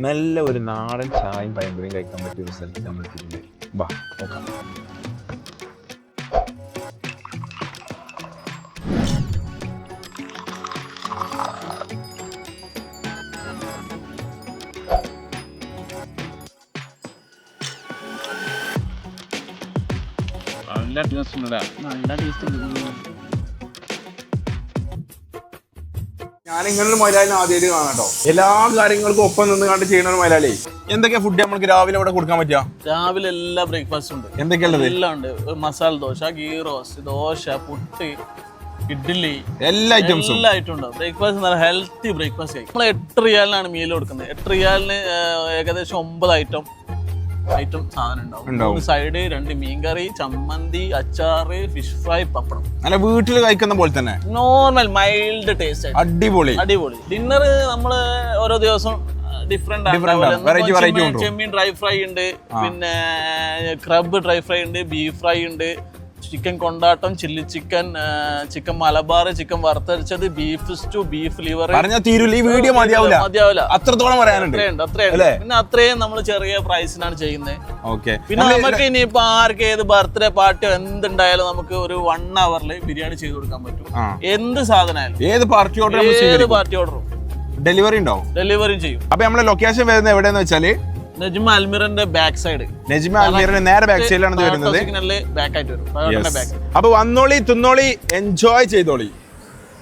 നല്ല ഒരു നാടൻ ചായയും പഴംപൊരിയും കഴിക്കാൻ പറ്റിയ ഒരു സ്ഥലത്ത് നമ്മൾ എത്തിയിട്ടുണ്ട്. വാ നോക്കാം. നല്ല ടേസ്റ്റ് ഉണ്ട്. നല്ല ടേസ്റ്റ് ഉണ്ട്. ഞാൻ ഇങ്ങനൊരു മലയാളി ആദ്യമായിട്ട് കാണാട്ടോ. എല്ലാ കാര്യങ്ങൾക്കും ഒപ്പം നിന്ന് കണ്ട് ചെയ്യുന്ന ഒരു മലയാളി. എന്തൊക്കെയാ ഫുഡ് നമുക്ക് രാവിലെ ഇവിടെ കൊടുക്കാൻ പറ്റുക? രാവിലെ എല്ലാ ബ്രേക്ക്ഫാസ്റ്റ് ഉണ്ട്. എന്തൊക്കെയുള്ളത്? എല്ലാം ഉണ്ട്. മസാല ദോശ, ഗീ റോസ്റ്റ്, ദോശ, പുട്ട്, ഇഡ്ഡലി, എല്ലാ ഐറ്റംസും ഉണ്ട്. ബ്രേക്ക്ഫാസ്റ്റ് നല്ല ഹെൽത്തി ബ്രേക്ക്ഫാസ്റ്റ് ആയി. നമ്മൾ 8 റിയാലിനാണ് മീൽ കൊടുക്കുന്നത്. 8 റിയാലിന് ഏകദേശം 9 ഐറ്റം സാധനം ഉണ്ടാവും. 3 സൈഡ്, 2 മീൻകറി, ചമ്മന്തി, അച്ചാറ്, ഫിഷ് ഫ്രൈ, പപ്പടം. അല്ല വീട്ടിൽ കഴിക്കുന്ന പോലെ തന്നെ നോർമൽ മൈൽഡ് ടേസ്റ്റ്. അടിപൊളി. ഡിന്നർ നമ്മള് ഓരോ ദിവസം ഡിഫറെന്റ് ചെമ്മീൻ ഡ്രൈ ഫ്രൈ ഉണ്ട്, പിന്നെ ക്രബ് ഡ്രൈ ഫ്രൈ ഉണ്ട്, ബീഫ് ഫ്രൈ ഉണ്ട്, ചിക്കൻ കൊണ്ടാട്ടം, chilli chicken, chicken Malabar, chicken വറുത്തരച്ചത്, beef stew, beef liver. Video മതിയാവില്ല, അത്രത്തോളം പറയാനുണ്ട്. പിന്നെ അത്രയും നമ്മൾ ചെറിയ പ്രൈസിനാണ് ചെയ്യുന്നത്. പിന്നെ നമുക്ക് ഇനിയിപ്പോ ആർക്ക് ഏത് ബർത്ത്ഡേ പാർട്ടിയോ എന്തുണ്ടായാലും നമുക്ക് ഒരു 1 hourൽ ബിരിയാണി ചെയ്ത് കൊടുക്കാൻ പറ്റും. എന്ത് സാധനമായാലും ഏത് പാർട്ടി ഓർഡറും ഡെലിവറി ഉണ്ടാവും. ഡെലിവറിയും ചെയ്യും. അപ്പൊ നമ്മളെ ലൊക്കേഷൻ വരുന്നത് എവിടെയെന്ന് വെച്ചാല് നജ്മ അൽമിറിന്റെ ബാക്ക് സൈഡ്. നജ്മ അൽമിറിന്റെ നേരെ ബാക്ക് സൈഡിലാണ് വരുന്നത്. ബാക്ക് ആയിട്ട് വരും. അപ്പൊ വന്നോളി, തിന്നോളി, എൻജോയ് ചെയ്തോളി.